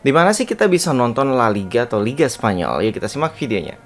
Di mana sih kita bisa nonton La Liga atau Liga Spanyol? Yuk kita simak videonya.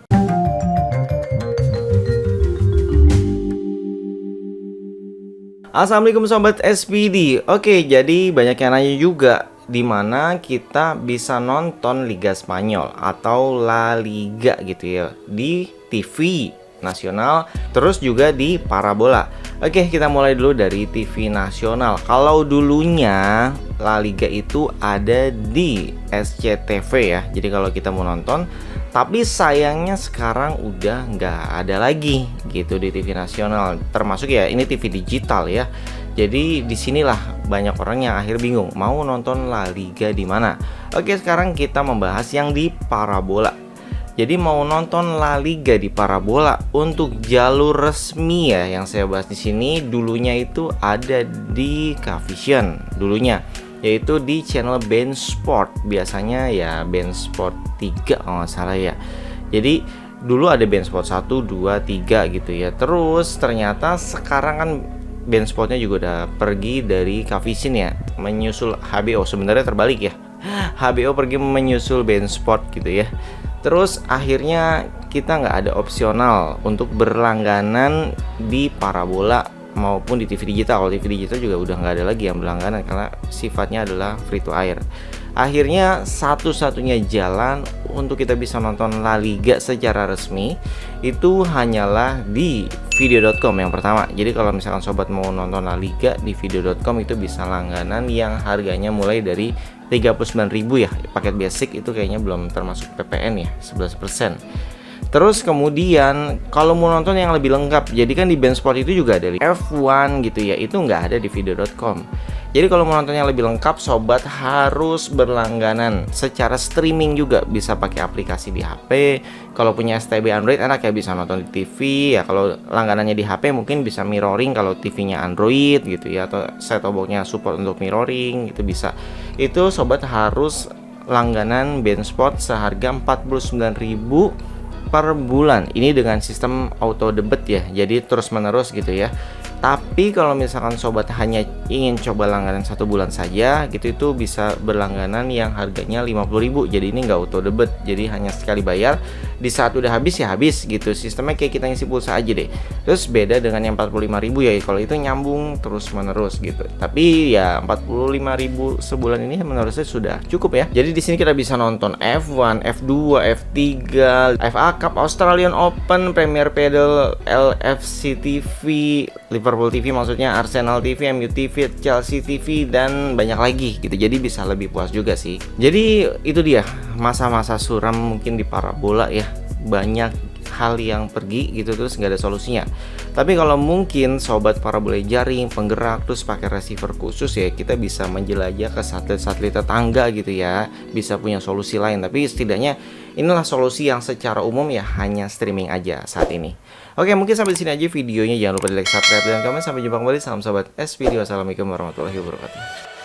Assalamualaikum sobat SPD. Oke, jadi banyak yang nanya juga di mana kita bisa nonton Liga Spanyol atau La Liga gitu ya di TV nasional, terus juga di parabola. Oke, kita mulai dulu dari TV nasional. Kalau dulunya La Liga itu ada di SCTV ya. Jadi kalau kita mau nonton, tapi sayangnya sekarang udah nggak ada lagi gitu di TV nasional. Termasuk ya ini TV digital ya. Jadi disinilah banyak orang yang akhir bingung mau nonton La Liga di mana. Oke, sekarang kita membahas yang di parabola. Jadi mau nonton La Liga di parabola untuk jalur resmi ya yang saya bahas di sini dulunya itu ada di Cavision dulunya, yaitu di channel beIN Sport. Biasanya ya beIN Sport 3 kalau nggak salah ya. Jadi dulu ada beIN Sport 1, 2, 3 gitu ya. Terus ternyata sekarang kan beIN Sportnya juga udah pergi dari Cavision ya, menyusul HBO. Sebenarnya terbalik ya, HBO pergi menyusul beIN Sport gitu ya. Terus akhirnya kita nggak ada opsional untuk berlangganan di parabola maupun di TV digital. Kalau TV digital juga udah nggak ada lagi yang berlangganan karena sifatnya adalah free to air. Akhirnya satu-satunya jalan untuk kita bisa nonton La Liga secara resmi itu hanyalah di video.com yang pertama. Jadi kalau misalkan sobat mau nonton La Liga di video.com itu bisa langganan yang harganya mulai dari 39.000 ya. Paket basic itu kayaknya belum termasuk PPN ya, 11%. Terus kemudian kalau mau nonton yang lebih lengkap, jadi kan di beIN Sport itu juga ada F1 gitu ya, itu nggak ada di video.com. Jadi kalau mau nonton yang lebih lengkap, sobat harus berlangganan secara streaming juga, bisa pakai aplikasi di HP. Kalau punya STB Android enak ya, bisa nonton di TV ya. Kalau langganannya di HP mungkin bisa mirroring kalau TV-nya Android gitu ya, atau set-top box-nya support untuk mirroring itu bisa. Itu sobat harus langganan beIN Sport seharga 49.000 per bulan. Ini dengan sistem auto debit ya, jadi terus menerus gitu ya. Tapi kalau misalkan sobat hanya ingin coba langganan 1 bulan saja gitu, itu bisa berlangganan yang harganya 50.000. Jadi ini nggak auto debit, jadi hanya sekali bayar, di saat udah habis ya habis gitu. Sistemnya kayak kita ngisi pulsa aja deh. Terus beda dengan yang 45.000 ya, kalau itu nyambung terus menerus gitu. Tapi ya 45.000 sebulan ini menurut saya sudah cukup ya. Jadi di sini kita bisa nonton F1, F2, F3, FA Cup, Australian Open, Premier Padel, LFC TV, Liverpool TV maksudnya, Arsenal TV, MU TV, Chelsea TV, dan banyak lagi gitu. Jadi bisa lebih puas juga sih. Jadi itu dia masa-masa suram mungkin di parabola ya. Banyak hal yang pergi gitu terus nggak ada solusinya. Tapi kalau mungkin sobat parabola jaring, penggerak, terus pakai receiver khusus ya, kita bisa menjelajah ke satelit-satelit tetangga gitu ya. Bisa punya solusi lain. Tapi setidaknya inilah solusi yang secara umum ya hanya streaming aja saat ini. Oke, mungkin sampai di sini aja videonya. Jangan lupa di like, subscribe, dan komen. Sampai jumpa kembali. Salam sobat SPD. Wassalamualaikum warahmatullahi wabarakatuh.